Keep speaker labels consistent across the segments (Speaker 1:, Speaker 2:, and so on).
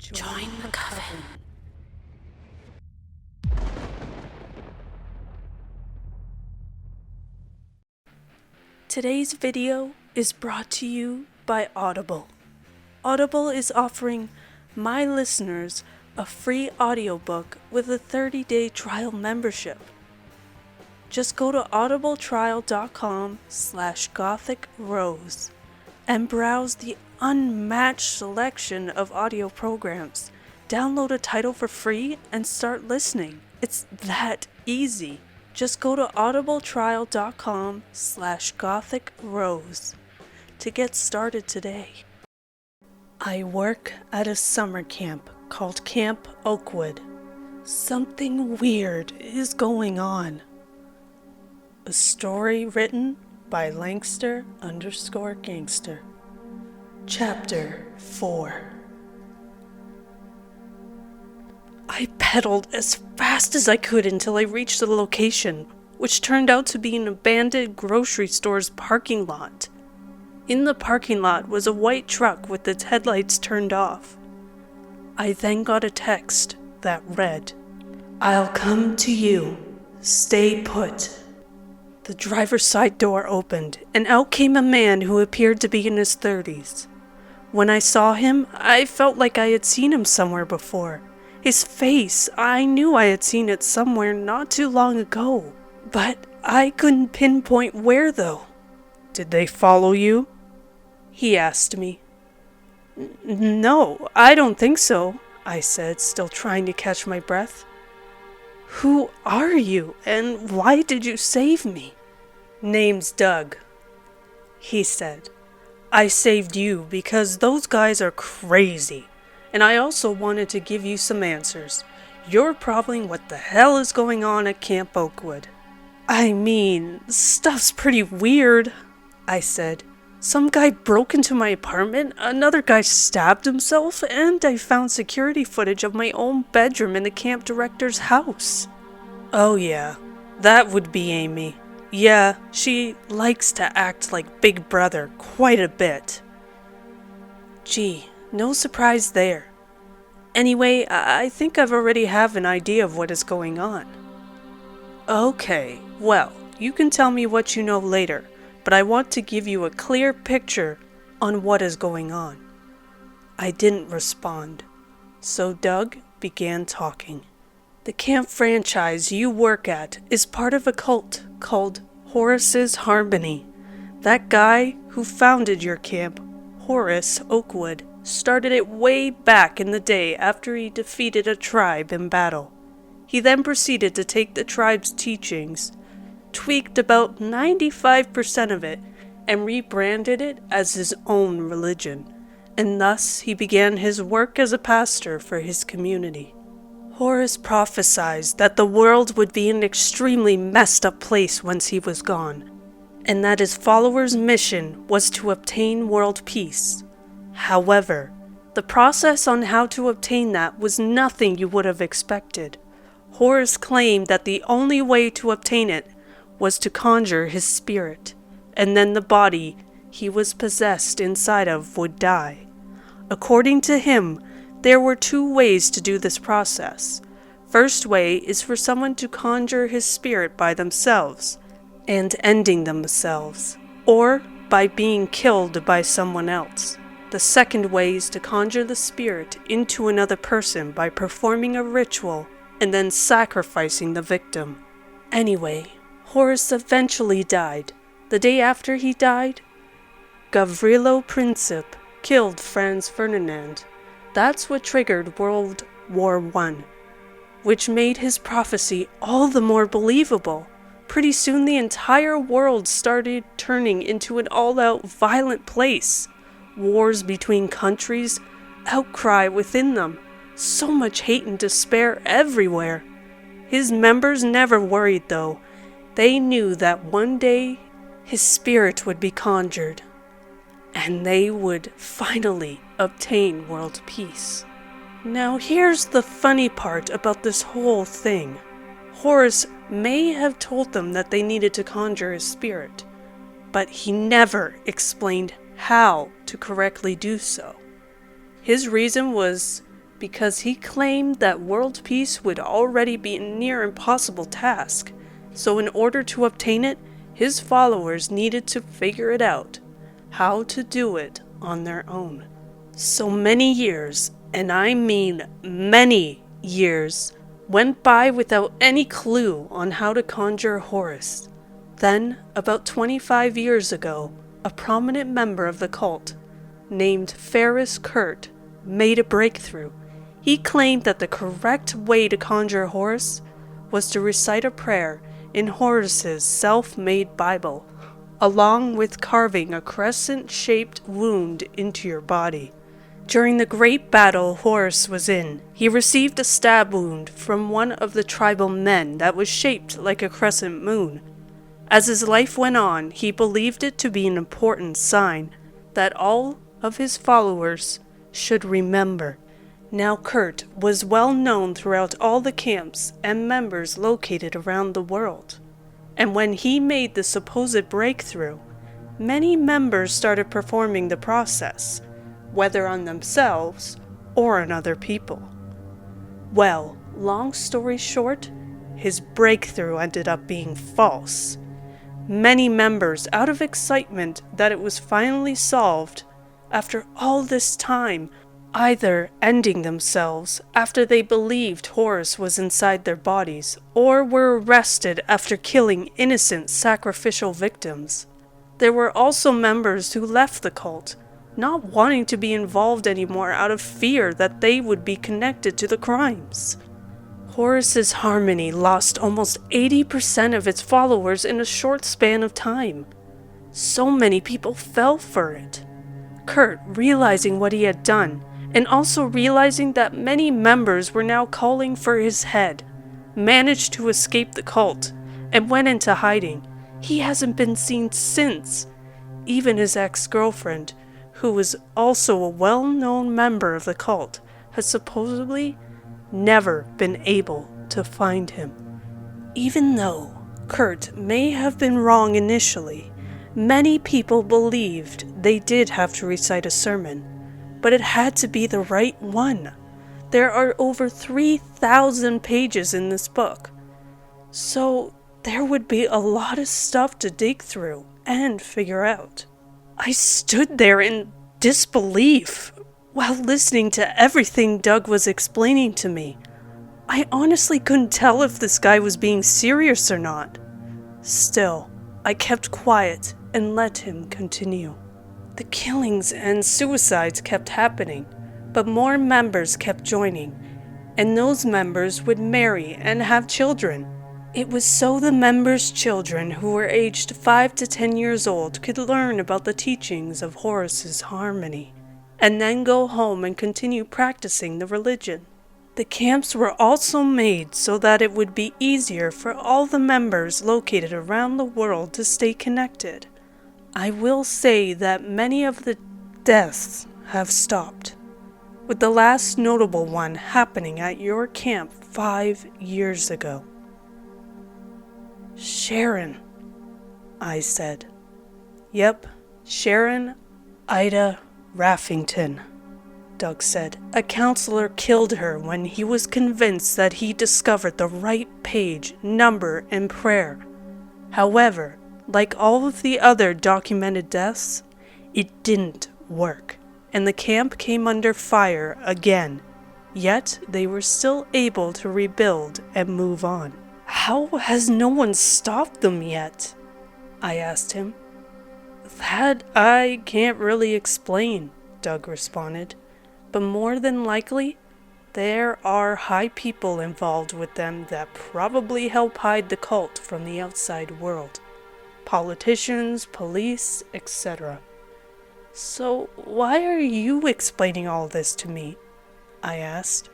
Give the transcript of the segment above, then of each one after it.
Speaker 1: Join the Coven. Today's video is brought to you by Audible. Audible is offering my listeners a free audiobook with a 30-day trial membership. Just go to audibletrial.com/GothicRose and browse the unmatched selection of audio programs. Download a title for free and start listening. It's that easy. Just go to audibletrial.com/GothicRose to get started today. I work at a summer camp called Camp Oakwood. Something weird is going on. A story written by Langster_Gangster. Chapter 4. I pedaled as fast as I could until I reached the location, which turned out to be an abandoned grocery store's parking lot. In the parking lot was a white truck with its headlights turned off. I then got a text that read, "I'll come to you. Stay put." The driver's side door opened, and out came a man who appeared to be in his 30s. When I saw him, I felt like I had seen him somewhere before. His face, I knew I had seen it somewhere not too long ago, but I couldn't pinpoint where though. "Did they follow you?" he asked me. "No, I don't think so," I said, still trying to catch my breath. "Who are you, and why did you save me?" "Name's Doug," he said. "I saved you because those guys are crazy, and I also wanted to give you some answers. You're probably what the hell is going on at Camp Oakwood." "I mean, stuff's pretty weird," I said. "Some guy broke into my apartment, another guy stabbed himself, and I found security footage of my own bedroom in the camp director's house." "Oh yeah, that would be Amy. Yeah, she likes to act like Big Brother quite a bit." "Gee, no surprise there. Anyway, I think I've already have an idea of what is going on." "Okay, well, you can tell me what you know later, but I want to give you a clear picture on what is going on." I didn't respond, so Doug began talking. "The camp franchise you work at is part of a cult called Horace's Harmony. That guy who founded your camp, Horace Oakwood, started it way back in the day after he defeated a tribe in battle. He then proceeded to take the tribe's teachings, tweaked about 95% of it, and rebranded it as his own religion, and thus he began his work as a pastor for his community. Horace prophesied that the world would be an extremely messed up place once he was gone, and that his followers' mission was to obtain world peace. However, the process on how to obtain that was nothing you would have expected. Horace claimed that the only way to obtain it was to conjure his spirit, and then the body he was possessed inside of would die. According to him, there were two ways to do this process. First way is for someone to conjure his spirit by themselves, and ending themselves, or by being killed by someone else. The second way is to conjure the spirit into another person by performing a ritual and then sacrificing the victim. Anyway, Horace eventually died. The day after he died, Gavrilo Princip killed Franz Ferdinand. That's what triggered World War I, which made his prophecy all the more believable. Pretty soon the entire world started turning into an all-out violent place. Wars between countries, outcry within them, so much hate and despair everywhere. His members never worried though. They knew that one day his spirit would be conjured, and they would finally obtain world peace. Now here's the funny part about this whole thing. Horace may have told them that they needed to conjure his spirit, but he never explained how to correctly do so. His reason was because he claimed that world peace would already be a near impossible task, so in order to obtain it, his followers needed to figure it out, how to do it on their own. So many years, and I mean many years, went by without any clue on how to conjure Horus. Then, about 25 years ago, a prominent member of the cult, named Ferris Kurt, made a breakthrough. He claimed that the correct way to conjure Horus was to recite a prayer in Horus's self-made Bible, along with carving a crescent-shaped wound into your body. During the great battle Horus was in, he received a stab wound from one of the tribal men that was shaped like a crescent moon. As his life went on, he believed it to be an important sign that all of his followers should remember. Now Kurt was well known throughout all the camps and members located around the world. And when he made the supposed breakthrough, many members started performing the process, whether on themselves or on other people. Well, long story short, his breakthrough ended up being false. Many members, out of excitement that it was finally solved, after all this time, either ending themselves after they believed Horus was inside their bodies, or were arrested after killing innocent sacrificial victims. There were also members who left the cult, not wanting to be involved anymore out of fear that they would be connected to the crimes. Horus's harmony lost almost 80% of its followers in a short span of time. So many people fell for it. Kurt, realizing what he had done, and also realizing that many members were now calling for his head, managed to escape the cult and went into hiding. He hasn't been seen since. Even his ex-girlfriend, who was also a well-known member of the cult, has supposedly never been able to find him. Even though Kurt may have been wrong initially, many people believed they did have to recite a sermon, but it had to be the right one. There are over 3,000 pages in this book, so there would be a lot of stuff to dig through and figure out. I stood there in disbelief while listening to everything Doug was explaining to me. I honestly couldn't tell if this guy was being serious or not. Still, I kept quiet and let him continue. The killings and suicides kept happening, but more members kept joining, and those members would marry and have children. It was so the members' children who were aged 5 to 10 years old could learn about the teachings of Horus's harmony, and then go home and continue practicing the religion. The camps were also made so that it would be easier for all the members located around the world to stay connected. I will say that many of the deaths have stopped, with the last notable one happening at your camp 5 years ago. Sharon, I said. Yep, Sharon Ida Raffington, Doug said. A counselor killed her when he was convinced that he discovered the right page, number, and prayer. However, like all of the other documented deaths, it didn't work, and the camp came under fire again, yet they were still able to rebuild and move on. How has no one stopped them yet? I asked him. That I can't really explain, Doug responded, but more than likely, there are high people involved with them that probably help hide the cult from the outside world. Politicians, police, etc. So why are you explaining all this to me? I asked.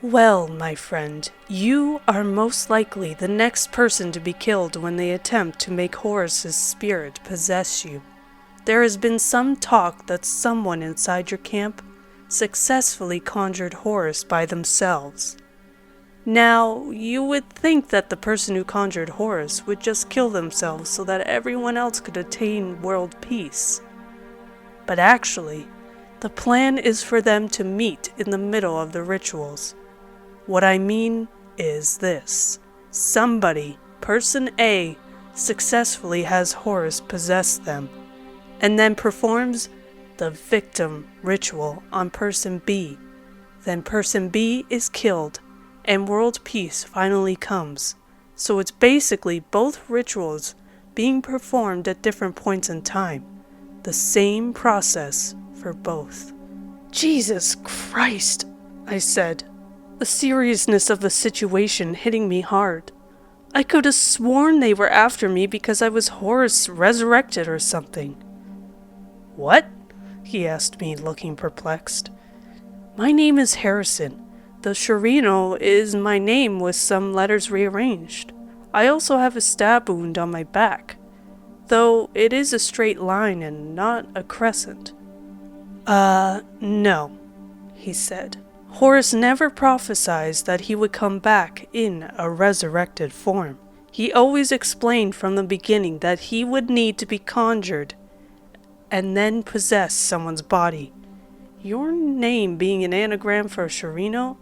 Speaker 1: Well, my friend, you are most likely the next person to be killed when they attempt to make Horus's spirit possess you. There has been some talk that someone inside your camp successfully conjured Horus by themselves. Now, you would think that the person who conjured Horus would just kill themselves so that everyone else could attain world peace. But actually, The plan is for them to meet in the middle of the rituals. What I mean is this. Somebody, person A, successfully has Horus possess them, and then performs the victim ritual on person B. Then person B is killed, and world peace finally comes. So it's basically both rituals being performed at different points in time. The same process for both. Jesus Christ, I said, the seriousness of the situation hitting me hard. I could have sworn they were after me because I was Horus resurrected or something. What? He asked me, looking perplexed. My name is Harrison. The Shirino is my name with some letters rearranged. I also have a stab wound on my back, though it is a straight line and not a crescent. No, he said. Horus never prophesied that he would come back in a resurrected form. He always explained from the beginning that he would need to be conjured and then possess someone's body. Your name being an anagram for Shirino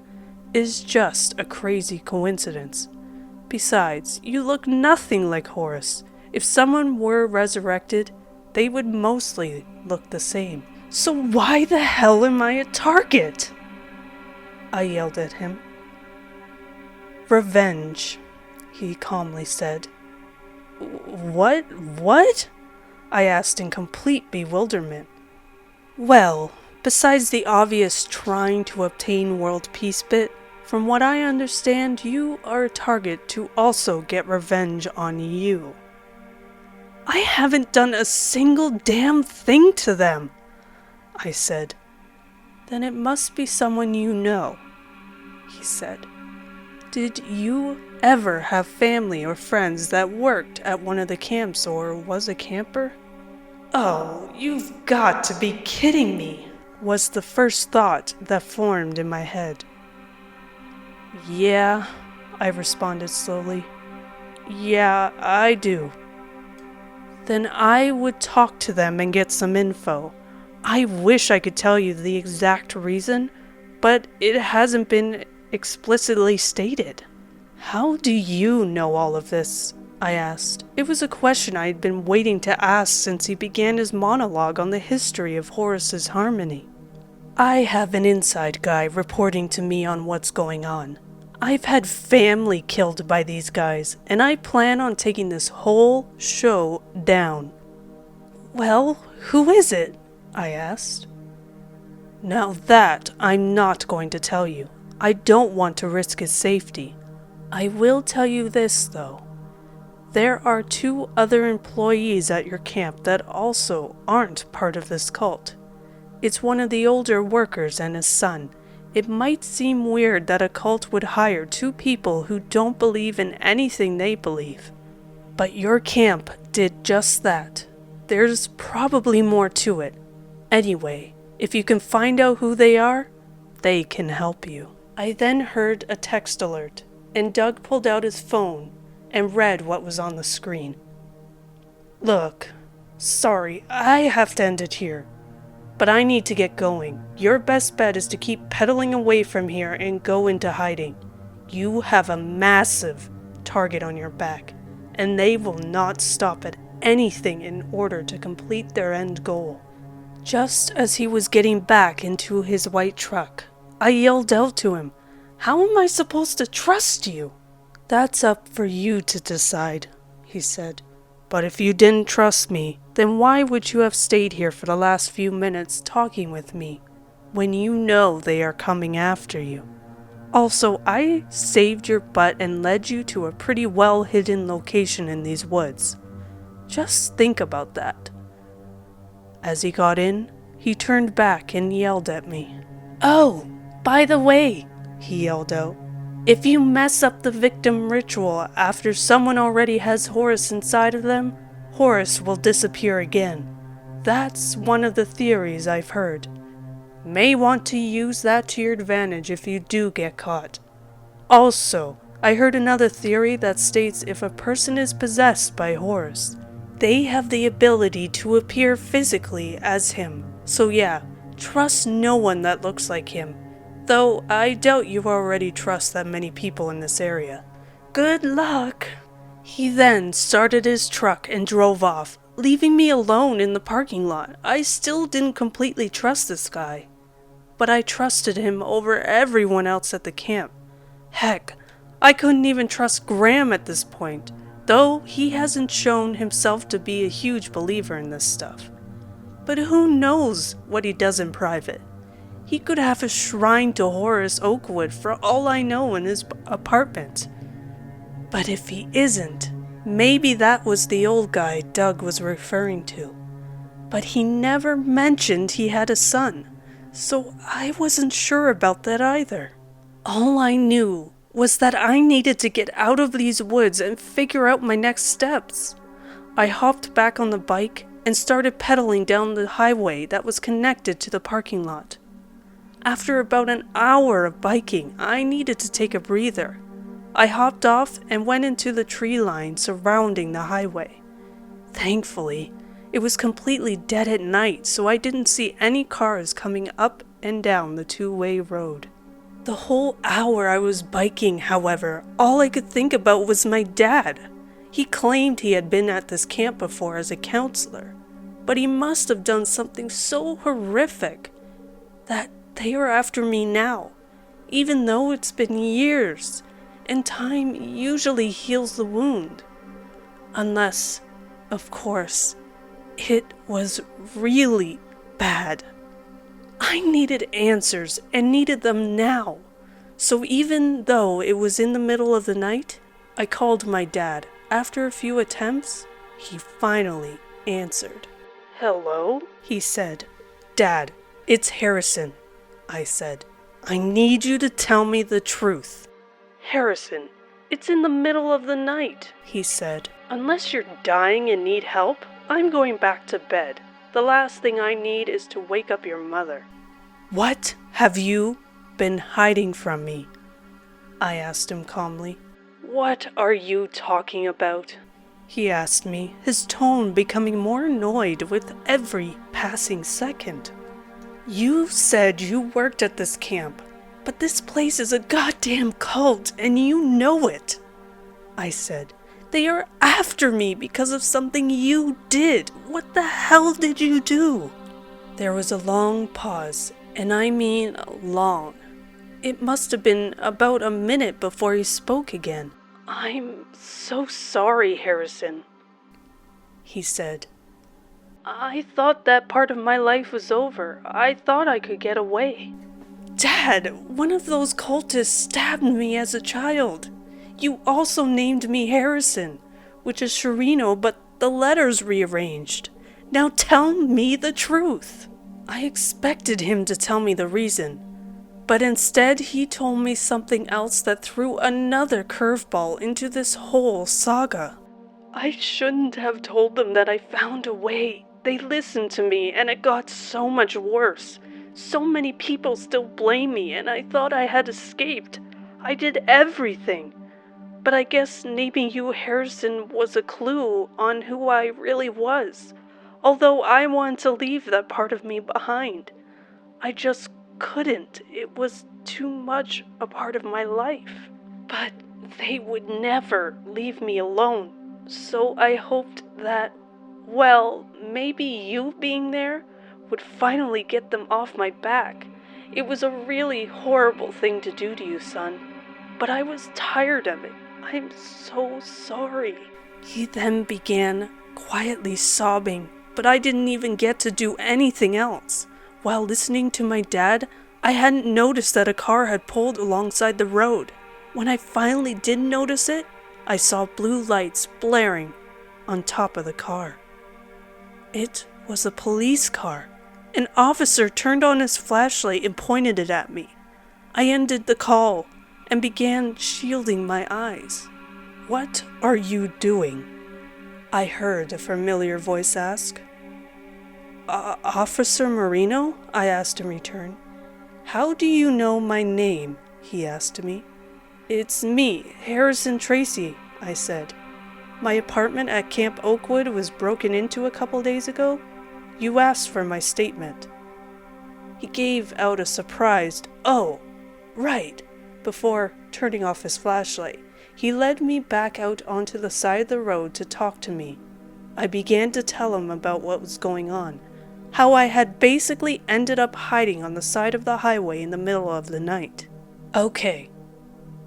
Speaker 1: is just a crazy coincidence. Besides, you look nothing like Horus. If someone were resurrected, they would mostly look the same. So why the hell am I a target? I yelled at him. Revenge, he calmly said. What? I asked in complete bewilderment. Well, besides the obvious trying to obtain world peace bit, from what I understand, you are a target to also get revenge on you. I haven't done a single damn thing to them, I said. Then it must be someone you know, he said. Did you ever have family or friends that worked at one of the camps or was a camper? Oh, you've got to be kidding me, was the first thought that formed in my head. Yeah, I responded slowly. Yeah, I do. Then I would talk to them and get some info. I wish I could tell you the exact reason, but it hasn't been explicitly stated. How do you know all of this? I asked. It was a question I had been waiting to ask since he began his monologue on the history of Horus's harmony. I have an inside guy reporting to me on what's going on. I've had family killed by these guys, and I plan on taking this whole show down. Well, who is it? I asked. Now that I'm not going to tell you. I don't want to risk his safety. I will tell you this, though. There are 2 other employees at your camp that also aren't part of this cult. It's one of the older workers and his son. It might seem weird that a cult would hire 2 people who don't believe in anything they believe. But your camp did just that. There's probably more to it. Anyway, if you can find out who they are, they can help you. I then heard a text alert, and Doug pulled out his phone and read what was on the screen. Look, sorry, I have to end it here. But I need to get going. Your best bet is to keep pedaling away from here and go into hiding. You have a massive target on your back, and they will not stop at anything in order to complete their end goal. Just as he was getting back into his white truck, I yelled out to him, "How am I supposed to trust you?" "That's up for you to decide," he said. "But if you didn't trust me, then why would you have stayed here for the last few minutes talking with me, when you know they are coming after you? Also, I saved your butt and led you to a pretty well-hidden location in these woods. Just think about that." As he got in, he turned back and yelled at me. "Oh, by the way," he yelled out, "if you mess up the victim ritual after someone already has Horus inside of them, Horus will disappear again. That's one of the theories I've heard. May want to use that to your advantage if you do get caught. Also, I heard another theory that states if a person is possessed by Horus, they have the ability to appear physically as him. So yeah, Trust no one that looks like him, though I doubt you already trust that many people in this area. Good luck." He then started his truck and drove off, leaving me alone in the parking lot. I still didn't completely trust this guy, but I trusted him over everyone else at the camp. Heck, I couldn't even trust Graham at this point, though he hasn't shown himself to be a huge believer in this stuff. But who knows what he does in private? He could have a shrine to Horace Oakwood for all I know in his apartment. But if he isn't, maybe that was the old guy Doug was referring to. But he never mentioned he had a son, so I wasn't sure about that either. All I knew was that I needed to get out of these woods and figure out my next steps. I hopped back on the bike and started pedaling down the highway that was connected to the parking lot. After about an hour of biking, I needed to take a breather. I hopped off and went into the tree line surrounding the highway. Thankfully, it was completely dead at night, so I didn't see any cars coming up and down the two-way road. The whole hour I was biking, however, all I could think about was my dad. He claimed he had been at this camp before as a counselor, but he must have done something so horrific that they are after me now, even though it's been years, and time usually heals the wound. Unless, of course, it was really bad. I needed answers and needed them now. So even though it was in the middle of the night, I called my dad. After a few attempts, he finally answered. "Hello?" he said. "Dad, it's Harrison," I said. "I need you to tell me the truth." "Harrison, it's in the middle of the night," he said. "Unless you're dying and need help, I'm going back to bed. The last thing I need is to wake up your mother." "What have you been hiding from me?" I asked him calmly. "What are you talking about?" he asked me, his tone becoming more annoyed with every passing second. "You said you worked at this camp, but this place is a goddamn cult and you know it," I said. "They are after me because of something you did. What the hell did you do?" There was a long pause, and I mean long. It must have been about a minute before he spoke again. "I'm so sorry, Harrison," he said. "I thought that part of my life was over. I thought I could get away." "Dad, one of those cultists stabbed me as a child. You also named me Harrison, which is Sharino, but the letters rearranged. Now tell me the truth." I expected him to tell me the reason, but instead he told me something else that threw another curveball into this whole saga. "I shouldn't have told them that I found a way. They listened to me, and it got so much worse. So many people still blame me, and I thought I had escaped. I did everything. But I guess naming you Harrison was a clue on who I really was, although I wanted to leave that part of me behind. I just couldn't. It was too much a part of my life. But they would never leave me alone, so I hoped that, well, maybe you being there would finally get them off my back. It was a really horrible thing to do to you, son, but I was tired of it. I'm so sorry." He then began quietly sobbing, but I didn't even get to do anything else. While listening to my dad, I hadn't noticed that a car had pulled alongside the road. When I finally did notice it, I saw blue lights blaring on top of the car. It was a police car. An officer turned on his flashlight and pointed it at me. I ended the call and began shielding my eyes. "What are you doing?" I heard a familiar voice ask. "Officer Marino?" I asked in return. "How do you know my name?" he asked me. "It's me, Harrison Tracy," I said. "My apartment at Camp Oakwood was broken into a couple days ago. You asked for my statement." He gave out a surprised, "Oh, right," before turning off his flashlight. He led me back out onto the side of the road to talk to me. I began to tell him about what was going on, how I had basically ended up hiding on the side of the highway in the middle of the night. "Okay,"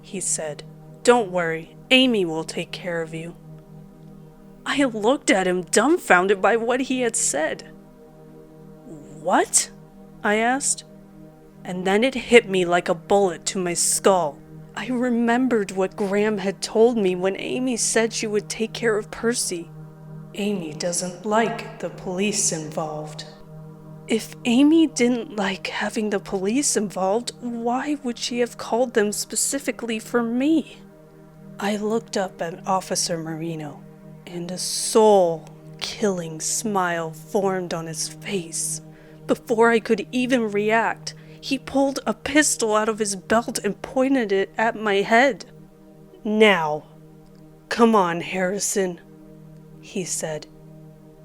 Speaker 1: he said. "Don't worry, Amy will take care of you." I looked at him dumbfounded by what he had said. "What?" I asked. And then it hit me like a bullet to my skull. I remembered what Graham had told me when Amy said she would take care of Percy. Amy doesn't like the police involved. If Amy didn't like having the police involved, why would she have called them specifically for me? I looked up at Officer Marino, and a soul-killing smile formed on his face. Before I could even react, he pulled a pistol out of his belt and pointed it at my head. "Now, come on, Harrison," he said.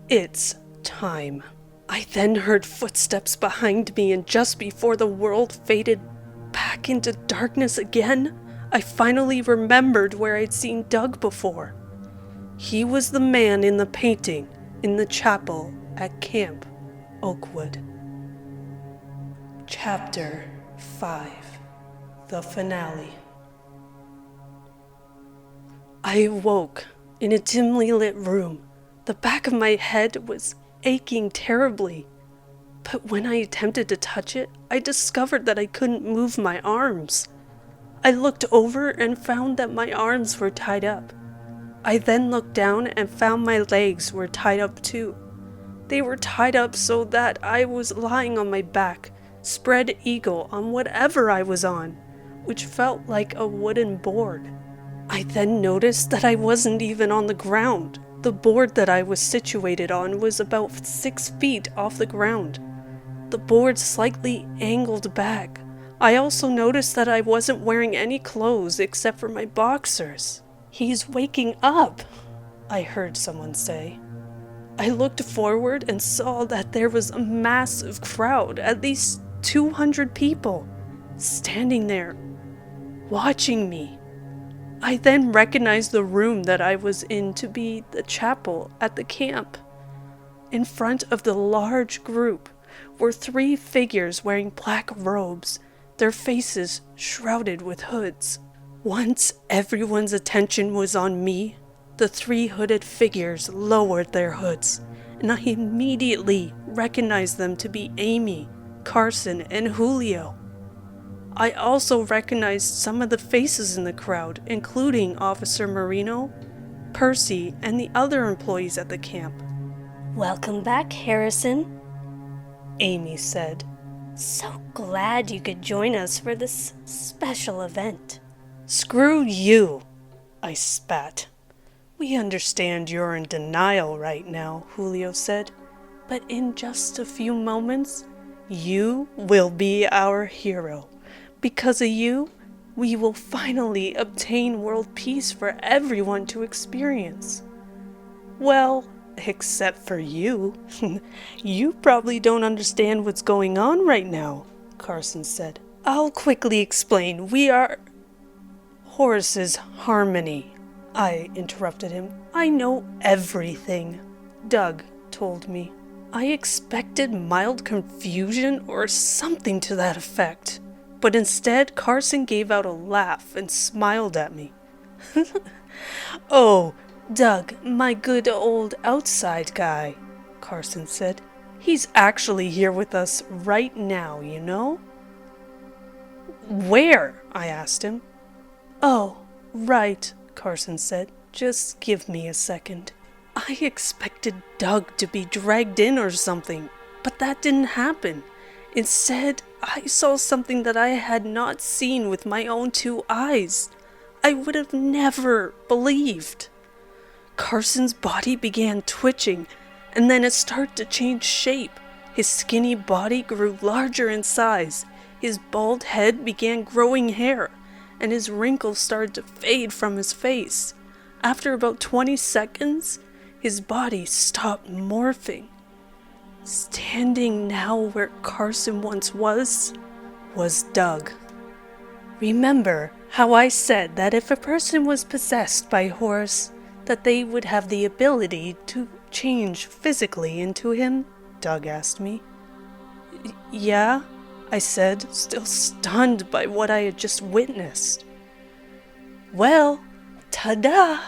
Speaker 1: "It's time." I then heard footsteps behind me, and just before the world faded back into darkness again, I finally remembered where I'd seen Doug before. He was the man in the painting in the chapel at Camp Oakwood. Chapter 5. The Finale. I awoke in a dimly lit room. The back of my head was aching terribly, but when I attempted to touch it, I discovered that I couldn't move my arms. I looked over and found that my arms were tied up. I then looked down and found my legs were tied up too. They were tied up so that I was lying on my back, spread eagle on whatever I was on, which felt like a wooden board. I then noticed that I wasn't even on the ground. The board that I was situated on was about 6 feet off the ground. The board slightly angled back. I also noticed that I wasn't wearing any clothes except for my boxers. "He's waking up," I heard someone say. I looked forward and saw that there was a massive crowd, at least 200 people, standing there, watching me. I then recognized the room that I was in to be the chapel at the camp. In front of the large group were 3 figures wearing black robes, their faces shrouded with hoods. Once everyone's attention was on me, the 3 hooded figures lowered their hoods, and I immediately recognized them to be Amy, Carson, and Julio. I also recognized some of the faces in the crowd, including Officer Marino, Percy, and the other employees at the camp.
Speaker 2: "Welcome back, Harrison,"
Speaker 1: Amy said.
Speaker 2: "So glad you could join us for this special event."
Speaker 1: "Screw you," I spat. "We understand you're in denial right now," Julio said. "But in just a few moments, you will be our hero. Because of you, we will finally obtain world peace for everyone to experience." "Well, except for you. You probably don't understand what's going on right now," Carson said. "I'll quickly explain. We are Horace's Harmony." I interrupted him. "I know everything," Doug told me. I expected mild confusion or something to that effect. But instead, Carson gave out a laugh and smiled at me. "Oh, Doug, my good old outside guy," Carson said. "He's actually here with us right now, you know?" "Where?" I asked him. "Oh, right," Carson said. "Just give me a second." I expected Doug to be dragged in or something, but that didn't happen. Instead, I saw something that I had not seen with my own 2 eyes. I would have never believed. Carson's body began twitching, and then it started to change shape. His skinny body grew larger in size. His bald head began growing hair, and his wrinkles started to fade from his face. After about 20 seconds, his body stopped morphing. Standing now where Carson once was Doug. Remember how I said that if a person was possessed by Horus, that they would have the ability to change physically into him? Doug asked me. Yeah, I said, still stunned by what I had just witnessed. Well, ta-da!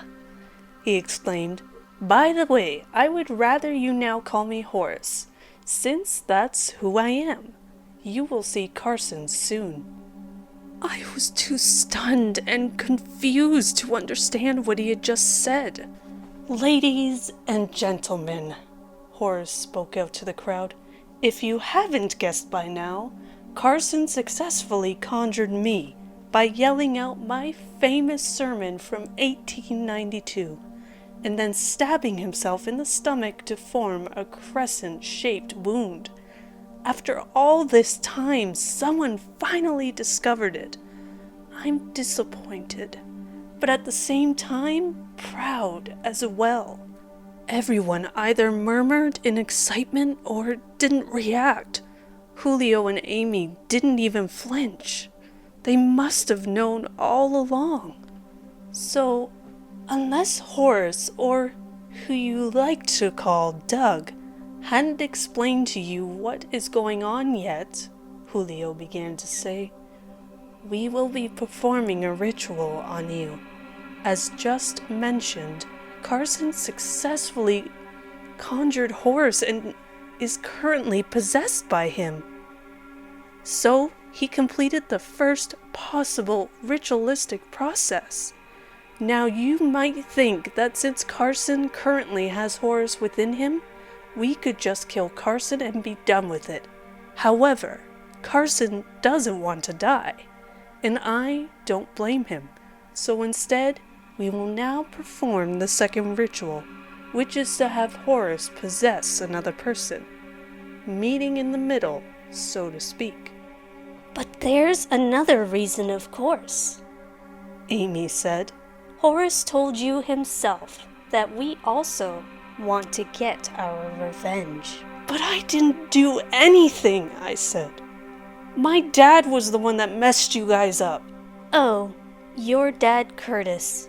Speaker 1: He exclaimed. By the way, I would rather you now call me Horus, since that's who I am. You will see Carson soon. I was too stunned and confused to understand what he had just said. Ladies and gentlemen, Horus spoke out to the crowd, if you haven't guessed by now, Carson successfully conjured me by yelling out my famous sermon from 1892, and then stabbing himself in the stomach to form a crescent-shaped wound. After all this time, someone finally discovered it. I'm disappointed, but at the same time, proud as well. Everyone either murmured in excitement or didn't react. Julio and Amy didn't even flinch. They must have known all along. So, unless Horace, or who you like to call Doug, hadn't explained to you what is going on yet, Julio began to say, we will be performing a ritual on you. As just mentioned, Carson successfully conjured Horus and is currently possessed by him. So, he completed the first possible ritualistic process. Now you might think that since Carson currently has Horus within him, we could just kill Carson and be done with it. However, Carson doesn't want to die, and I don't blame him. So instead, we will now perform the second ritual, which is to have Horus possess another person, meeting in the middle, so to speak.
Speaker 2: But there's another reason, of course,
Speaker 1: Amy said.
Speaker 2: Horus told you himself that we also want to get our revenge.
Speaker 1: But I didn't do anything, I said. My dad was the one that messed you guys up.
Speaker 2: Oh, your dad Curtis,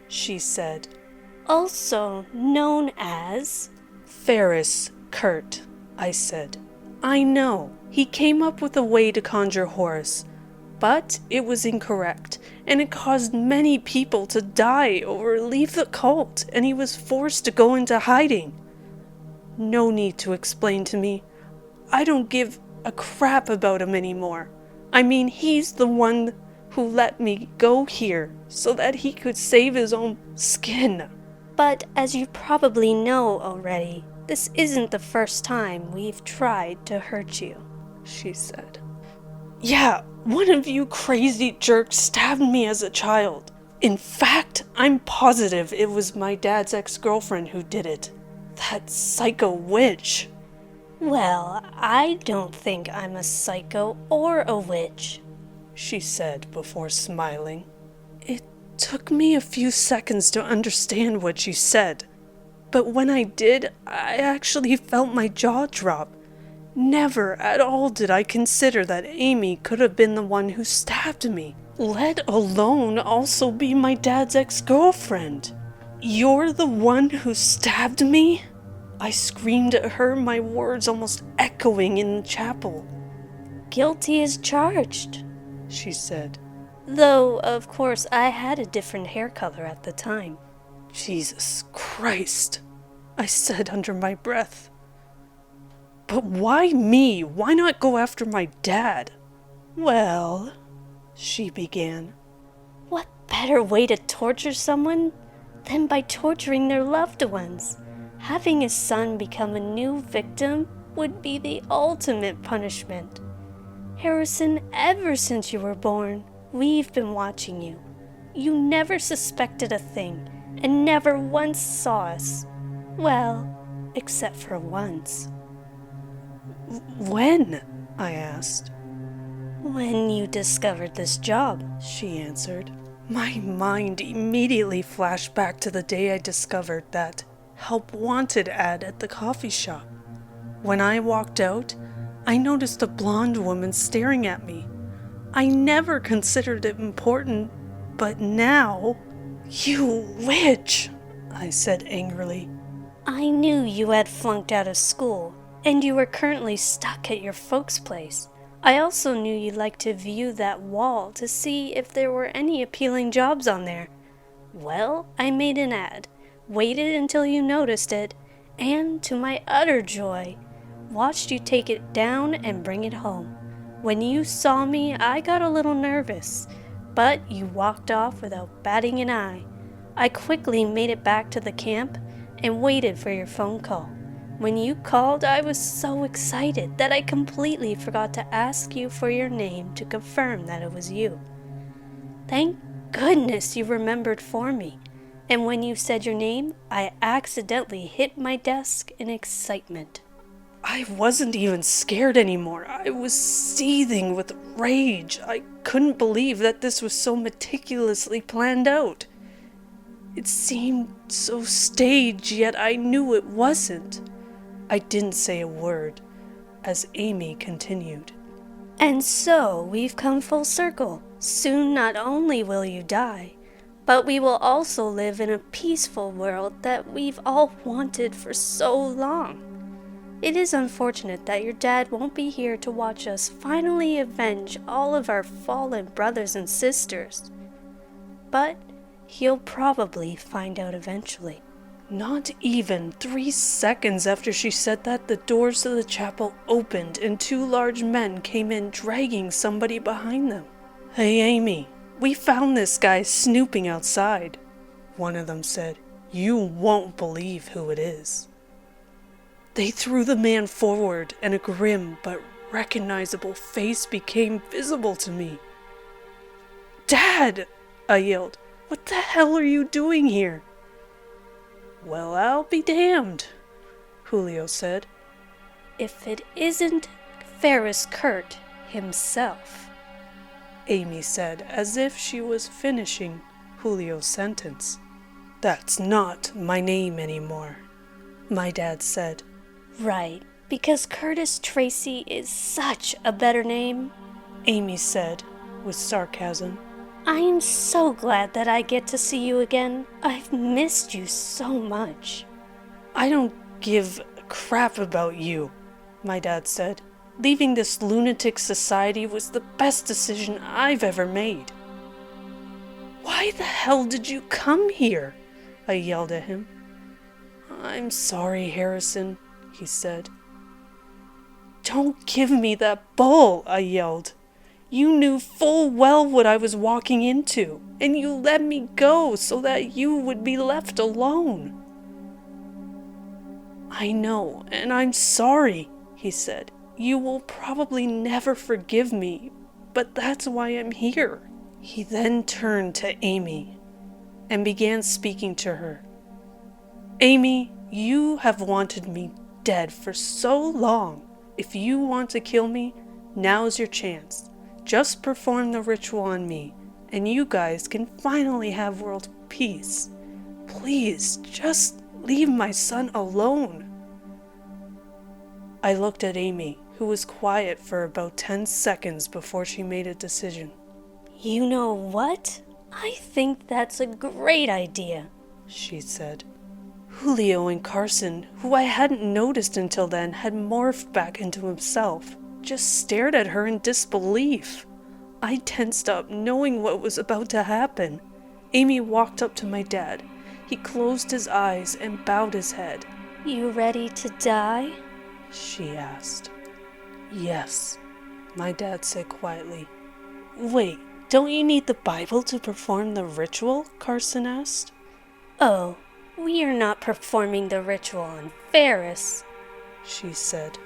Speaker 1: she said.
Speaker 2: Also known as
Speaker 1: Ferris Kurt, I said. I know, he came up with a way to conjure Horus, but it was incorrect, and it caused many people to die or leave the cult, and he was forced to go into hiding. No need to explain to me. I don't give a crap about him anymore. I mean, he's the one who let me go here so that he could save his own skin.
Speaker 2: But as you probably know already, this isn't the first time we've tried to hurt you, she said.
Speaker 1: Yeah, one of you crazy jerks stabbed me as a child. In fact, I'm positive it was my dad's ex-girlfriend who did it. That psycho witch.
Speaker 2: Well, I don't think I'm a psycho or a witch,
Speaker 1: she said before smiling. It took me a few seconds to understand what she said, but when I did, I actually felt my jaw drop. Never at all did I consider that Amy could have been the one who stabbed me, let alone also be my dad's ex-girlfriend. You're the one who stabbed me? I screamed at her, my words almost echoing in the chapel.
Speaker 2: Guilty as charged,
Speaker 1: she said.
Speaker 2: Though, of course, I had a different hair color at the time.
Speaker 1: Jesus Christ, I said under my breath. But why me? Why not go after my dad? Well, she began.
Speaker 2: What better way to torture someone than by torturing their loved ones? Having a son become a new victim would be the ultimate punishment. Harrison, ever since you were born, we've been watching you. You never suspected a thing, and never once saw us. Well, except for once.
Speaker 1: When? I asked.
Speaker 2: When you discovered this job,
Speaker 1: she answered. My mind immediately flashed back to the day I discovered that help wanted ad at the coffee shop. When I walked out, I noticed a blonde woman staring at me. I never considered it important, but now... You witch! I said angrily.
Speaker 2: I knew you had flunked out of school, and you were currently stuck at your folks' place. I also knew you'd like to view that wall to see if there were any appealing jobs on there. Well, I made an ad, waited until you noticed it, and to my utter joy, watched you take it down and bring it home. When you saw me, I got a little nervous, but you walked off without batting an eye. I quickly made it back to the camp and waited for your phone call. When you called, I was so excited that I completely forgot to ask you for your name to confirm that it was you. Thank goodness you remembered for me, and when you said your name, I accidentally hit my desk in excitement.
Speaker 1: I wasn't even scared anymore. I was seething with rage. I couldn't believe that this was so meticulously planned out. It seemed so staged, yet I knew it wasn't. I didn't say a word, as Amy continued.
Speaker 2: And so we've come full circle. Soon not only will you die, but we will also live in a peaceful world that we've all wanted for so long. It is unfortunate that your dad won't be here to watch us finally avenge all of our fallen brothers and sisters. But he'll probably find out eventually.
Speaker 1: Not even 3 seconds after she said that, the doors to the chapel opened and 2 large men came in dragging somebody behind them. "Hey, Amy, we found this guy snooping outside," one of them said. "You won't believe who it is." They threw the man forward, and a grim but recognizable face became visible to me. "Dad!" I yelled. "What the hell are you doing here?" "Well, I'll be damned," Julio said.
Speaker 2: If it isn't Ferris Kurt himself,
Speaker 1: Amy said, as if she was finishing Julio's sentence. "That's not my name anymore," my dad said.
Speaker 2: Right, because Curtis Tracy is such a better name,
Speaker 1: Amy said with sarcasm.
Speaker 2: I am so glad that I get to see you again. I've missed you so much.
Speaker 1: "I don't give a crap about you," my dad said. "Leaving this lunatic society was the best decision I've ever made." "Why the hell did you come here?" I yelled at him. "I'm sorry, Harrison," he said. "Don't give me that bull," I yelled. "You knew full well what I was walking into, and you let me go so that you would be left alone." "I know, and I'm sorry," he said. "You will probably never forgive me, but that's why I'm here." He then turned to Amy and began speaking to her. "Amy, you have wanted me dead for so long. If you want to kill me, now's your chance. Just perform the ritual on me, and you guys can finally have world peace. Please, just leave my son alone." I looked at Amy, who was quiet for about 10 seconds before she made a decision.
Speaker 2: You know what? I think that's a great idea,
Speaker 1: she said. Julio and Carson, who I hadn't noticed until then, had morphed back into himself, just stared at her in disbelief. I tensed up, knowing what was about to happen. Amy walked up to my dad. He closed his eyes and bowed his head.
Speaker 2: You ready to die?
Speaker 1: She asked. Yes, my dad said quietly. Wait, don't you need the Bible to perform the ritual? Carson asked.
Speaker 2: Oh, we are not performing the ritual on Ferris,
Speaker 1: she said.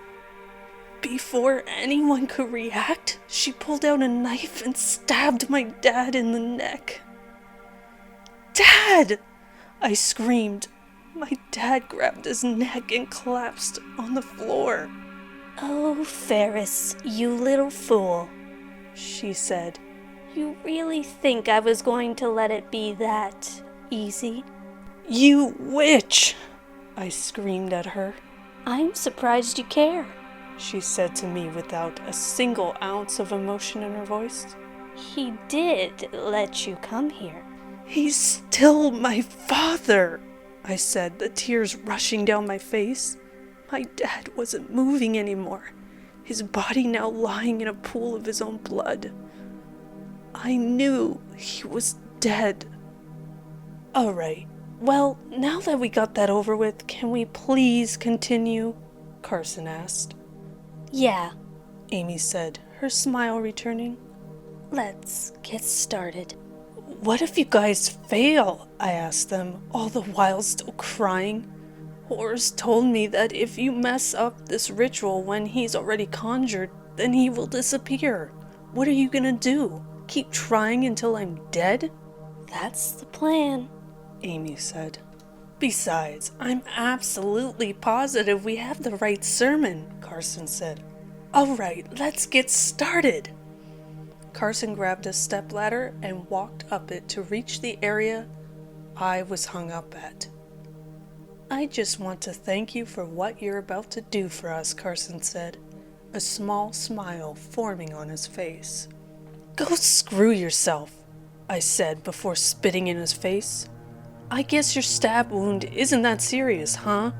Speaker 1: Before anyone could react, she pulled out a knife and stabbed my dad in the neck. Dad! I screamed. My dad grabbed his neck and collapsed on the floor.
Speaker 2: Oh, Ferris, you little fool,
Speaker 1: she said.
Speaker 2: You really think I was going to let it be that easy?
Speaker 1: You witch! I screamed at her.
Speaker 2: I'm surprised you care.
Speaker 1: she said to me without a single ounce of emotion in her voice.
Speaker 2: He did let you come here.
Speaker 1: He's still my father, I said, the tears rushing down my face. My dad wasn't moving anymore, his body now lying in a pool of his own blood. I knew he was dead. All right, well, now that we got that over with, can we please continue? Carson asked.
Speaker 2: Yeah,
Speaker 1: Amy said, her smile returning.
Speaker 2: let's get started.
Speaker 1: What if you guys fail? I asked them, all the while still crying. Horus told me that if you mess up this ritual when he's already conjured, then he will disappear. What are you gonna do? Keep trying until I'm dead?
Speaker 2: That's the plan,
Speaker 1: Amy said. Besides, I'm absolutely positive we have the right sermon, Carson said. All right, let's get started. Carson grabbed a stepladder and walked up it to reach the area I was hung up at. I just want to thank you for what you're about to do for us, Carson said, a small smile forming on his face. Go screw yourself, I said before spitting in his face. I guess your stab wound isn't that serious, huh?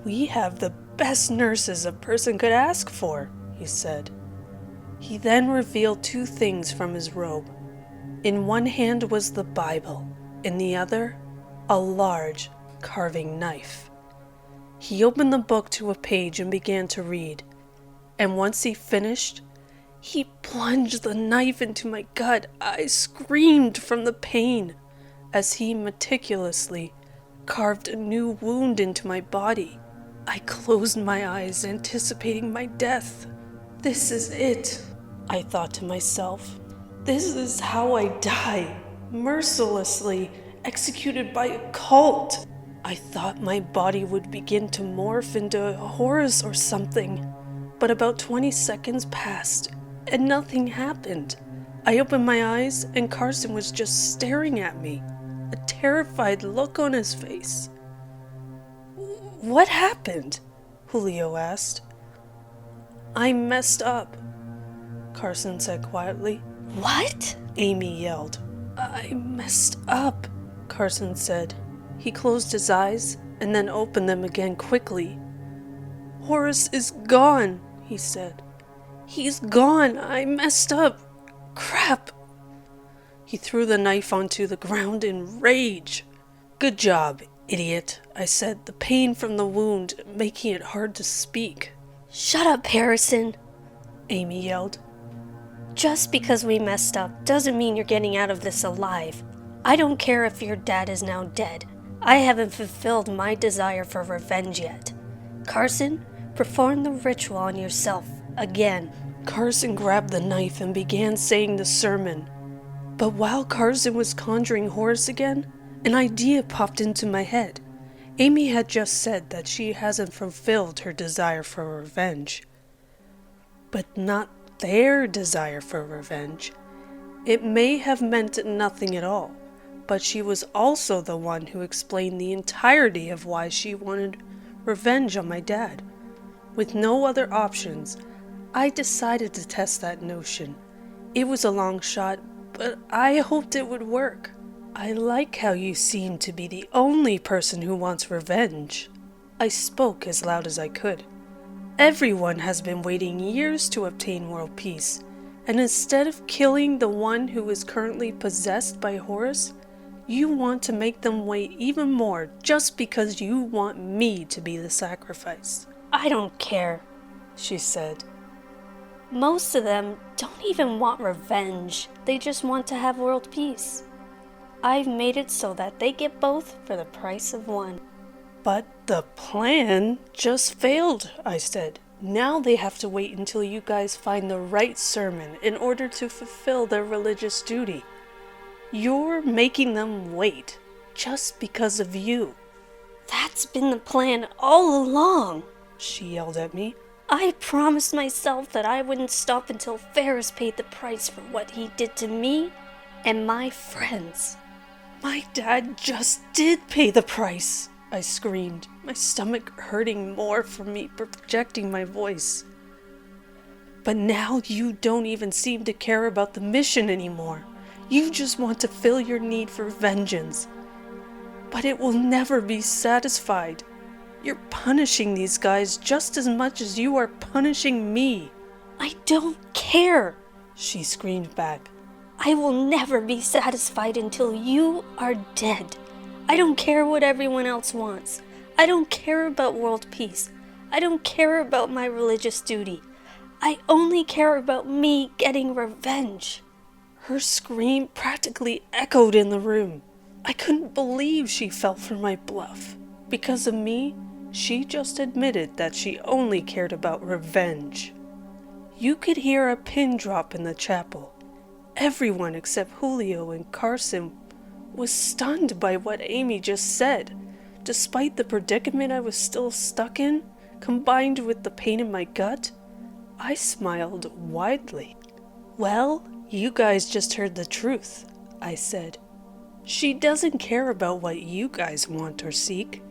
Speaker 1: We have the best nurses a person could ask for, he said. He then revealed two things from his robe. In one hand was the Bible, in the other, a large carving knife. He opened the book to a page and began to read, and once he finished, he plunged the knife into my gut. I screamed from the pain as he meticulously carved a new wound into my body. I closed my eyes, anticipating my death. This is it, I thought to myself. This is how I die, mercilessly executed by a cult. I thought my body would begin to morph into a Horus or something, but about 20 seconds passed and nothing happened. I opened my eyes and Carson was just staring at me, a terrified look on his face. What happened? Julio asked. I messed up, Carson said quietly.
Speaker 2: What?
Speaker 1: Amy yelled. I messed up, Carson said. He closed his eyes and then opened them again quickly. Horus is gone, he said. He's gone. I messed up. Crap. He threw the knife onto the ground in rage. Good job, idiot, I said, the pain from the wound making it hard to speak.
Speaker 2: Shut up, Harrison,
Speaker 1: Amy yelled.
Speaker 2: Just because we messed up doesn't mean you're getting out of this alive. I don't care if your dad is now dead. I haven't fulfilled my desire for revenge yet. Carson, perform the ritual on yourself again.
Speaker 1: Carson grabbed the knife and began saying the sermon. But while Carson was conjuring Horus again, an idea popped into my head. Amy had just said that she hasn't fulfilled her desire for revenge. But not their desire for revenge. It may have meant nothing at all, but she was also the one who explained the entirety of why she wanted revenge on my dad. With no other options, I decided to test that notion. It was a long shot, but I hoped it would work. I like how you seem to be the only person who wants revenge. I spoke as loud as I could. Everyone has been waiting years to obtain world peace, and instead of killing the one who is currently possessed by Horus, you want to make them wait even more just because you want me to be the sacrifice.
Speaker 2: I don't care,
Speaker 1: she said.
Speaker 2: Most of them don't even want revenge. They just want to have world peace. I've made it so that they get both for the price of one.
Speaker 1: But the plan just failed, I said. Now they have to wait until you guys find the right sermon in order to fulfill their religious duty. You're making them wait just because of you.
Speaker 2: That's been the plan all along,
Speaker 1: she yelled at me.
Speaker 2: I promised myself that I wouldn't stop until Ferris paid the price for what he did to me and my friends.
Speaker 1: My dad just did pay the price, I screamed. my stomach hurting more from me projecting my voice. But now you don't even seem to care about the mission anymore. You just want to fill your need for vengeance. But it will never be satisfied. You're punishing these guys just as much as you are punishing me.
Speaker 2: I don't care,
Speaker 1: she screamed back.
Speaker 2: I will never be satisfied until you are dead. I don't care what everyone else wants. I don't care about world peace. I don't care about my religious duty. I only care about me getting revenge.
Speaker 1: Her scream practically echoed in the room. I couldn't believe she fell for my bluff. Because of me, she just admitted that she only cared about revenge. You could hear a pin drop in the chapel. Everyone except Julio and Carson was stunned by what Amy just said. Despite the predicament I was still stuck in, combined with the pain in my gut, I smiled widely. Well, you guys just heard the truth, I said. She doesn't care about what you guys want or seek.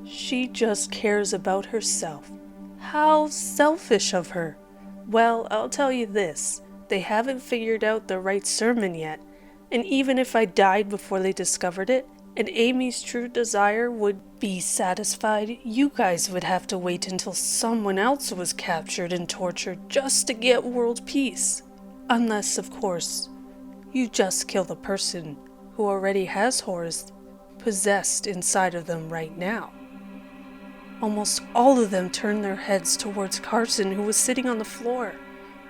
Speaker 1: She just cares about herself. How selfish of her. Well, I'll tell you this. They haven't figured out the right sermon yet. And even if I died before they discovered it, and Amy's true desire would be satisfied, you guys would have to wait until someone else was captured and tortured just to get world peace. Unless, of course, you just kill the person who already has horrors possessed inside of them right now. Almost all of them turned their heads towards Carson, who was sitting on the floor,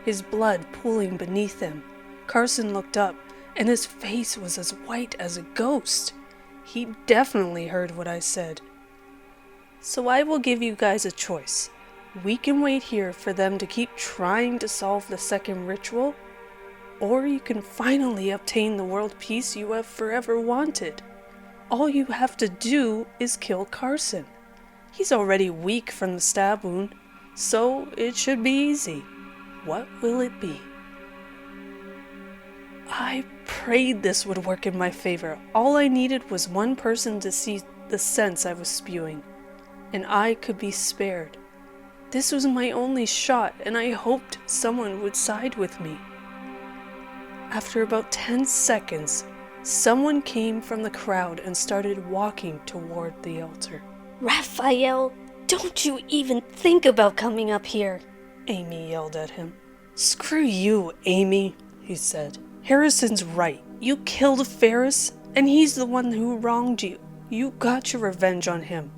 Speaker 1: his blood pooling beneath him. Carson looked up, and his face was as white as a ghost. He definitely heard what I said. So I will give you guys a choice. We can wait here for them to keep trying to solve the second ritual, or you can finally obtain the world peace you have forever wanted. All you have to do is kill Carson. He's already weak from the stab wound, so it should be easy. What will it be? I prayed this would work in my favor. All I needed was one person to see the sense I was spewing, and I could be spared. This was my only shot, and I hoped someone would side with me. After about 10 seconds, someone came from the crowd and started walking toward the altar.
Speaker 2: Raphael, don't you even think about coming up here,
Speaker 1: Amy yelled at him. Screw you, Amy, he said. Harrison's right. You killed Ferris, and he's the one who wronged you. You got your revenge on him.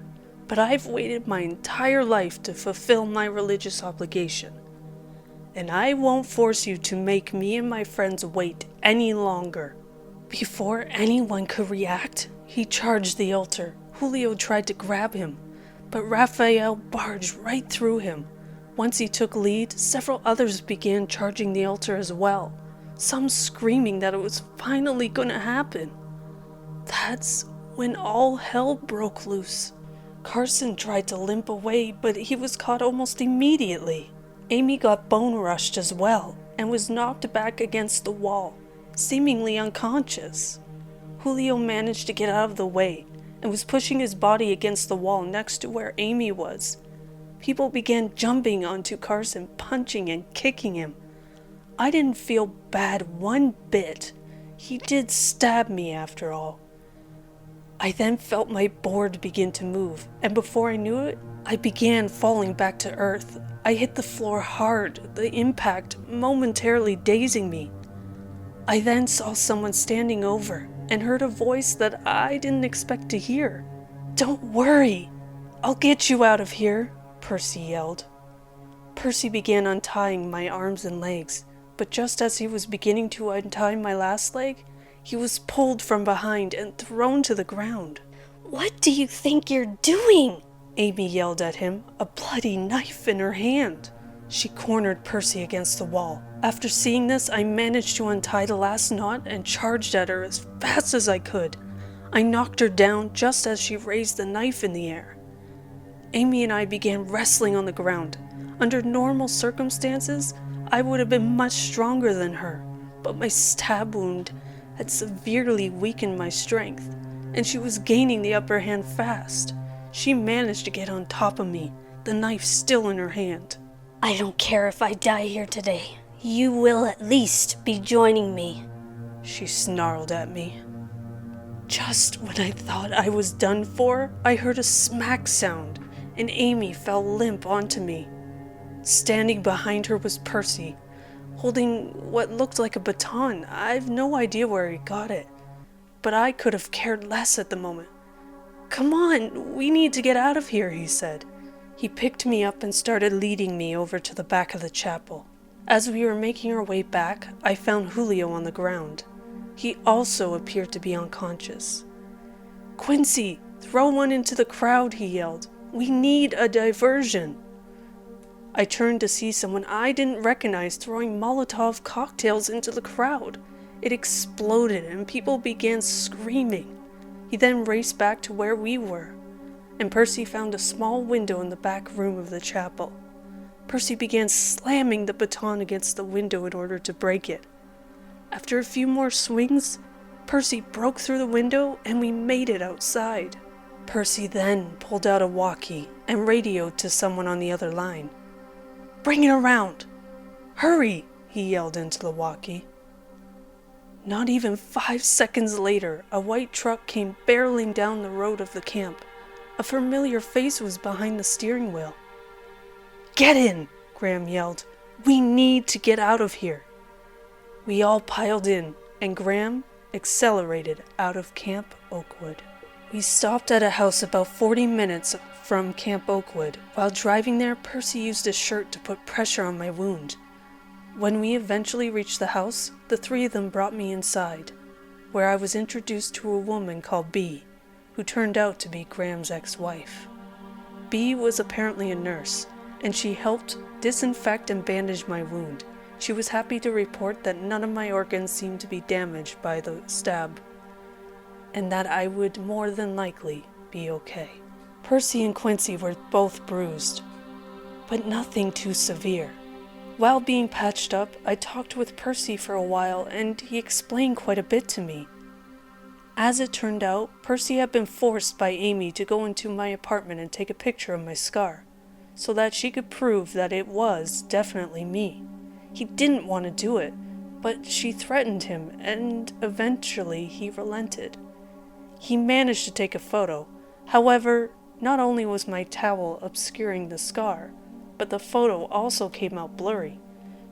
Speaker 1: But I've waited my entire life to fulfill my religious obligation. And I won't force you to make me and my friends wait any longer. Before anyone could react, he charged the altar. Julio tried to grab him, but Raphael barged right through him. Once he took lead, several others began charging the altar as well, some screaming that it was finally gonna happen. That's when all hell broke loose. Carson tried to limp away, but he was caught almost immediately. Amy got bone rushed as well, and was knocked back against the wall, seemingly unconscious. Julio managed to get out of the way, and was pushing his body against the wall next to where Amy was. People began jumping onto Carson, punching and kicking him. I didn't feel bad one bit. He did stab me after all. I then felt my board begin to move, and before I knew it, I began falling back to earth. I hit the floor hard, the impact momentarily dazing me. I then saw someone standing over and heard a voice that I didn't expect to hear. "Don't worry, I'll get you out of here," Percy yelled. Percy began untying my arms and legs, but just as he was beginning to untie my last leg, he was pulled from behind and thrown to the ground.
Speaker 2: "What do you think you're doing?"
Speaker 1: Amy yelled at him, a bloody knife in her hand. She cornered Percy against the wall. After seeing this, I managed to untie the last knot and charged at her as fast as I could. I knocked her down just as she raised the knife in the air. Amy and I began wrestling on the ground. Under normal circumstances, I would have been much stronger than her, but my stab wound had severely weakened my strength, and she was gaining the upper hand fast. She managed to get on top of me, the knife still in her hand.
Speaker 2: I don't care if I die here today. You will at least be joining me,
Speaker 1: she snarled at me. Just when I thought I was done for, I heard a smack sound, and Amy fell limp onto me. Standing behind her was Percy, holding what looked like a baton. I've no idea where he got it, but I could have cared less at the moment. Come on, we need to get out of here, he said. He picked me up and started leading me over to the back of the chapel. As we were making our way back, I found Julio on the ground. He also appeared to be unconscious. Quincy, throw one into the crowd, he yelled. We need a diversion. I turned to see someone I didn't recognize throwing Molotov cocktails into the crowd. It exploded and people began screaming. He then raced back to where we were, and Percy found a small window in the back room of the chapel. Percy began slamming the baton against the window in order to break it. After a few more swings, Percy broke through the window and we made it outside. Percy then pulled out a walkie and radioed to someone on the other line. Bring it around! Hurry! He yelled into the walkie. Not even 5 seconds later, a white truck came barreling down the road of the camp. A familiar face was behind the steering wheel. Get in! Graham yelled. We need to get out of here. We all piled in, and Graham accelerated out of Camp Oakwood. We stopped at a house about 40 minutes from Camp Oakwood. While driving there, Percy used his shirt to put pressure on my wound. When we eventually reached the house, the three of them brought me inside, where I was introduced to a woman called Bee, who turned out to be Graham's ex-wife. Bee was apparently a nurse, and she helped disinfect and bandage my wound. She was happy to report that none of my organs seemed to be damaged by the stab, and that I would more than likely be okay. Percy and Quincy were both bruised, but nothing too severe. While being patched up, I talked with Percy for a while, and he explained quite a bit to me. As it turned out, Percy had been forced by Amy to go into my apartment and take a picture of my scar, so that she could prove that it was definitely me. He didn't want to do it, but she threatened him, and eventually he relented. He managed to take a photo. However, not only was my towel obscuring the scar, but the photo also came out blurry.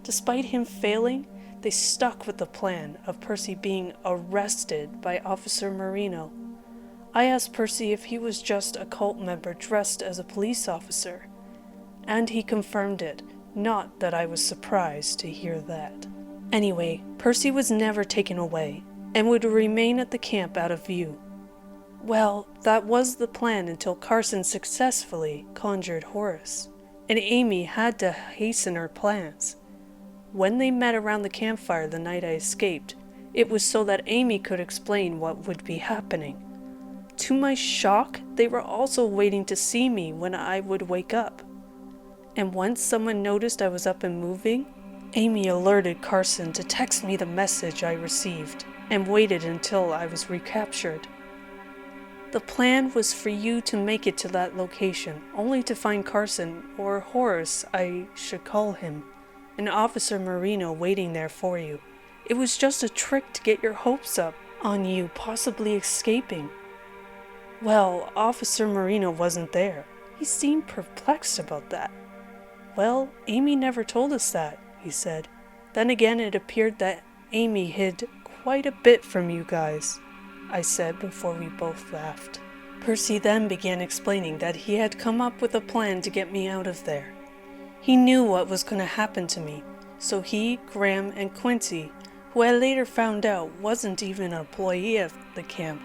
Speaker 1: Despite him failing, they stuck with the plan of Percy being arrested by Officer Marino. I asked Percy if he was just a cult member dressed as a police officer, and he confirmed it. Not that I was surprised to hear that. Anyway, Percy was never taken away, and would remain at the camp out of view. Well, that was the plan until Carson successfully conjured Horus, and Amy had to hasten her plans. When they met around the campfire the night I escaped, it was so that Amy could explain what would be happening. To my shock, they were also waiting to see me when I would wake up. And once someone noticed I was up and moving, Amy alerted Carson to text me the message I received, and waited until I was recaptured. The plan was for you to make it to that location, only to find Carson, or Horace I should call him, and Officer Marino waiting there for you. It was just a trick to get your hopes up on you possibly escaping. Well, Officer Marino wasn't there. He seemed perplexed about that. Well, Amy never told us that, he said. Then again, it appeared that Amy hid quite a bit from you guys, I said before we both laughed. Percy then began explaining that he had come up with a plan to get me out of there. He knew what was going to happen to me, so he, Graham, and Quincy, who I later found out wasn't even an employee of the camp,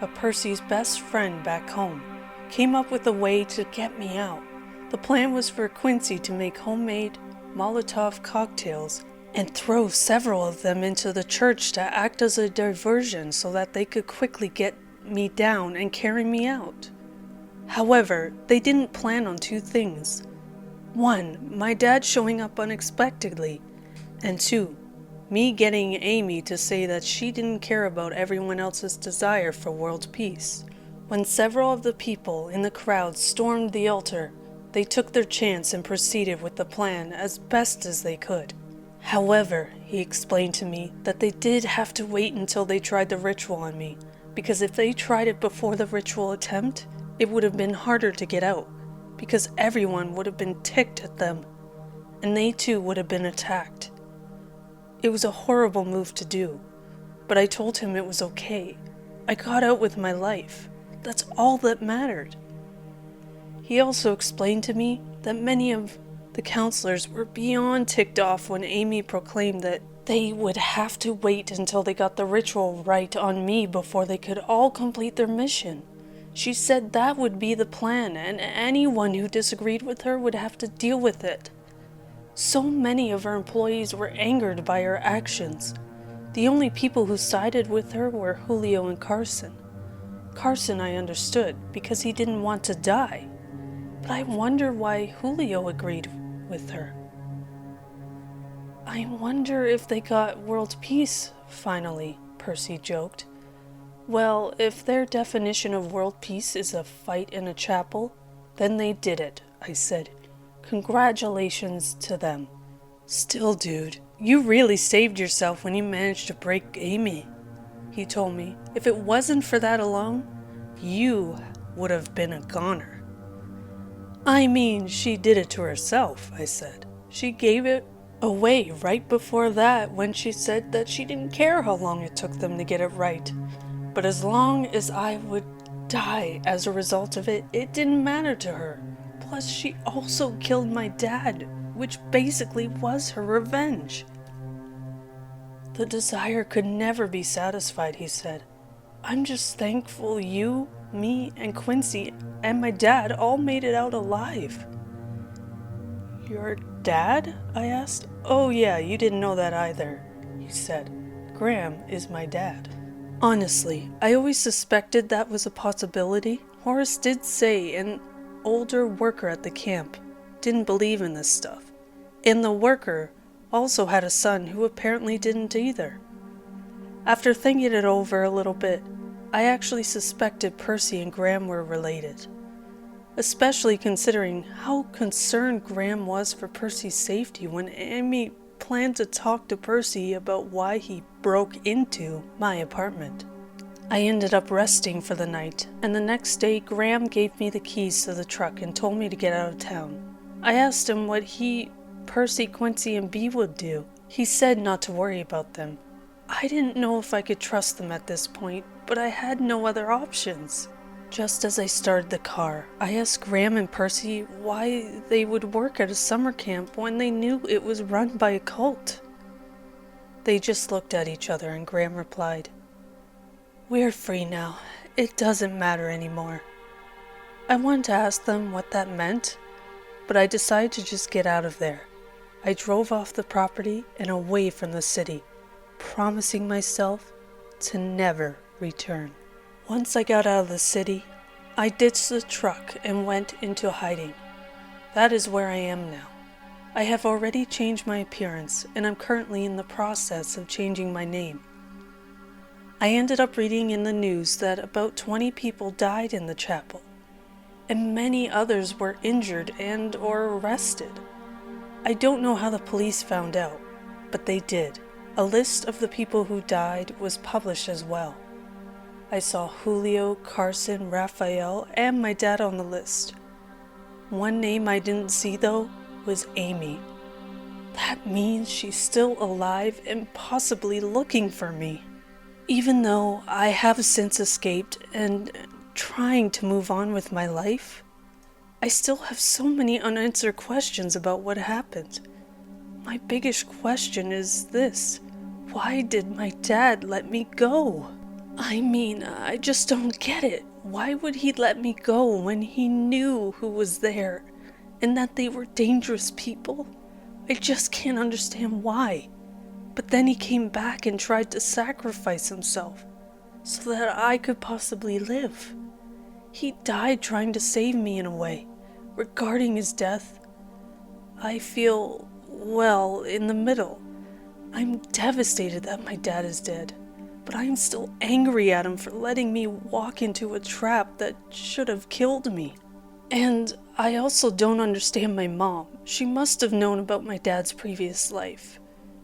Speaker 1: but Percy's best friend back home, came up with a way to get me out. The plan was for Quincy to make homemade Molotov cocktails and throw several of them into the church to act as a diversion so that they could quickly get me down and carry me out. However, they didn't plan on two things. 1, my dad showing up unexpectedly, and 2, me getting Amy to say that she didn't care about everyone else's desire for world peace. When several of the people in the crowd stormed the altar, they took their chance and proceeded with the plan as best as they could. However, he explained to me that they did have to wait until they tried the ritual on me, because if they tried it before the ritual attempt, it would have been harder to get out, because everyone would have been ticked at them, and they too would have been attacked. It was a horrible move to do, but I told him it was okay. I got out with my life. That's all that mattered. He also explained to me that many of the counselors were beyond ticked off when Amy proclaimed that they would have to wait until they got the ritual right on me before they could all complete their mission. She said that would be the plan, and anyone who disagreed with her would have to deal with it. So many of her employees were angered by her actions. The only people who sided with her were Julio and Carson. Carson I understood, because he didn't want to die. But I wonder why Julio agreed with her. I wonder if they got world peace, finally, Percy joked. Well, if their definition of world peace is a fight in a chapel, then they did it, I said. Congratulations to them. Still, dude, you really saved yourself when you managed to break Amy, he told me. If it wasn't for that alone, you would have been a goner. I mean, she did it to herself, I said. She gave it away right before that when she said that she didn't care how long it took them to get it right. But as long as I would die as a result of it, it didn't matter to her. Plus, she also killed my dad, which basically was her revenge. The desire could never be satisfied, he said. I'm just thankful you, me, and Quincy, and my dad all made it out alive. Your dad? I asked. Oh yeah, you didn't know that either, he said. Graham is my dad. Honestly, I always suspected that was a possibility. Horace did say an older worker at the camp didn't believe in this stuff. And the worker also had a son who apparently didn't either. After thinking it over a little bit, I actually suspected Percy and Graham were related, especially considering how concerned Graham was for Percy's safety when Amy planned to talk to Percy about why he broke into my apartment. I ended up resting for the night, and the next day Graham gave me the keys to the truck and told me to get out of town. I asked him what he, Percy, Quincy, and Bea would do. He said not to worry about them. I didn't know if I could trust them at this point, but I had no other options. Just as I started the car, I asked Graham and Percy why they would work at a summer camp when they knew it was run by a cult. They just looked at each other, and Graham replied, "We're free now. It doesn't matter anymore." I wanted to ask them what that meant, but I decided to just get out of there. I drove off the property and away from the city, promising myself to never return. Once I got out of the city, I ditched the truck and went into hiding. That is where I am now. I have already changed my appearance, and I'm currently in the process of changing my name. I ended up reading in the news that about 20 people died in the chapel, and many others were injured and or arrested. I don't know how the police found out, but they did. A list of the people who died was published as well. I saw Julio, Carson, Raphael, and my dad on the list. One name I didn't see, though, was Amy. That means she's still alive and possibly looking for me. Even though I have since escaped and trying to move on with my life, I still have so many unanswered questions about what happened. My biggest question is this: why did my dad let me go? I mean, I just don't get it. Why would he let me go when he knew who was there and that they were dangerous people? I just can't understand why. But then he came back and tried to sacrifice himself so that I could possibly live. He died trying to save me in a way. Regarding his death, I feel, well, in the middle. I'm devastated that my dad is dead, but I am still angry at him for letting me walk into a trap that should have killed me. And I also don't understand my mom. She must have known about my dad's previous life.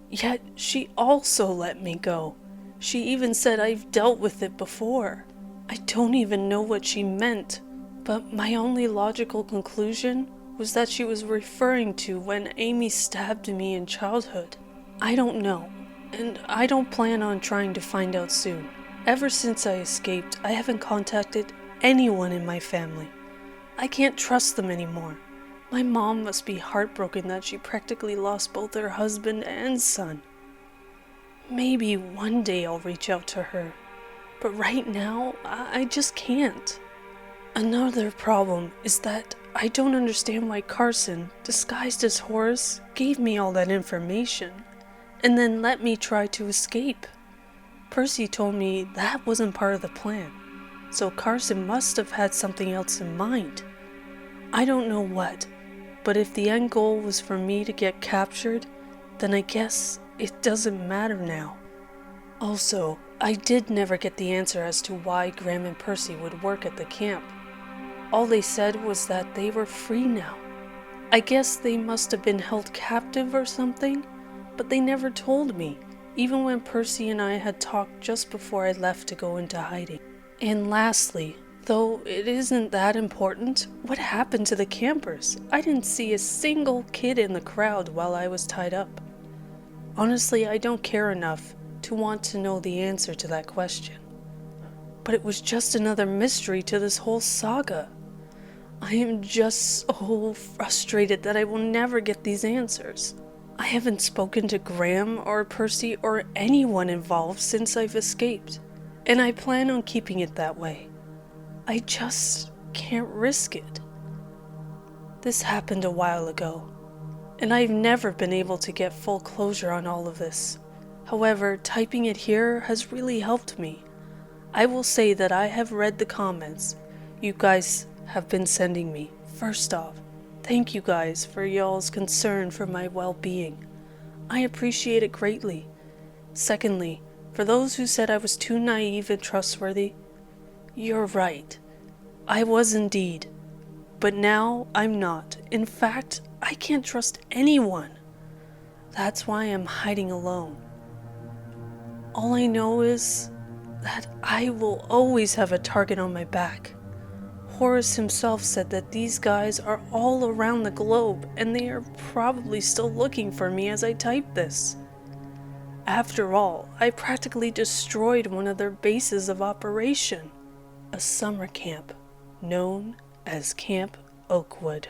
Speaker 1: Yet she also let me go. She even said I've dealt with it before. I don't even know what she meant, but my only logical conclusion was that she was referring to when Amy stabbed me in childhood. I don't know, and I don't plan on trying to find out soon. Ever since I escaped, I haven't contacted anyone in my family. I can't trust them anymore. My mom must be heartbroken that she practically lost both her husband and son. Maybe one day I'll reach out to her, but right now, I just can't. Another problem is that I don't understand why Carson, disguised as Horace, gave me all that information, and then let me try to escape. Percy told me that wasn't part of the plan, so Carson must have had something else in mind. I don't know what, but if the end goal was for me to get captured, then I guess it doesn't matter now. Also, I did never get the answer as to why Graham and Percy would work at the camp. All they said was that they were free now. I guess they must have been held captive or something, but they never told me, even when Percy and I had talked just before I left to go into hiding. And lastly, though it isn't that important, what happened to the campers? I didn't see a single kid in the crowd while I was tied up. Honestly, I don't care enough to want to know the answer to that question. But it was just another mystery to this whole saga. I am just so frustrated that I will never get these answers. I haven't spoken to Graham or Percy or anyone involved since I've escaped, and I plan on keeping it that way. I just can't risk it. This happened a while ago, and I've never been able to get full closure on all of this. However, typing it here has really helped me. I will say that I have read the comments you guys have been sending me. First off, thank you guys for y'all's concern for my well-being. I appreciate it greatly. Secondly, for those who said I was too naive and trustworthy, you're right. I was indeed. But now I'm not. In fact, I can't trust anyone. That's why I'm hiding alone. All I know is that I will always have a target on my back. Horace himself said that these guys are all around the globe, and they are probably still looking for me as I type this. After all, I practically destroyed one of their bases of operation, a summer camp known as Camp Oakwood.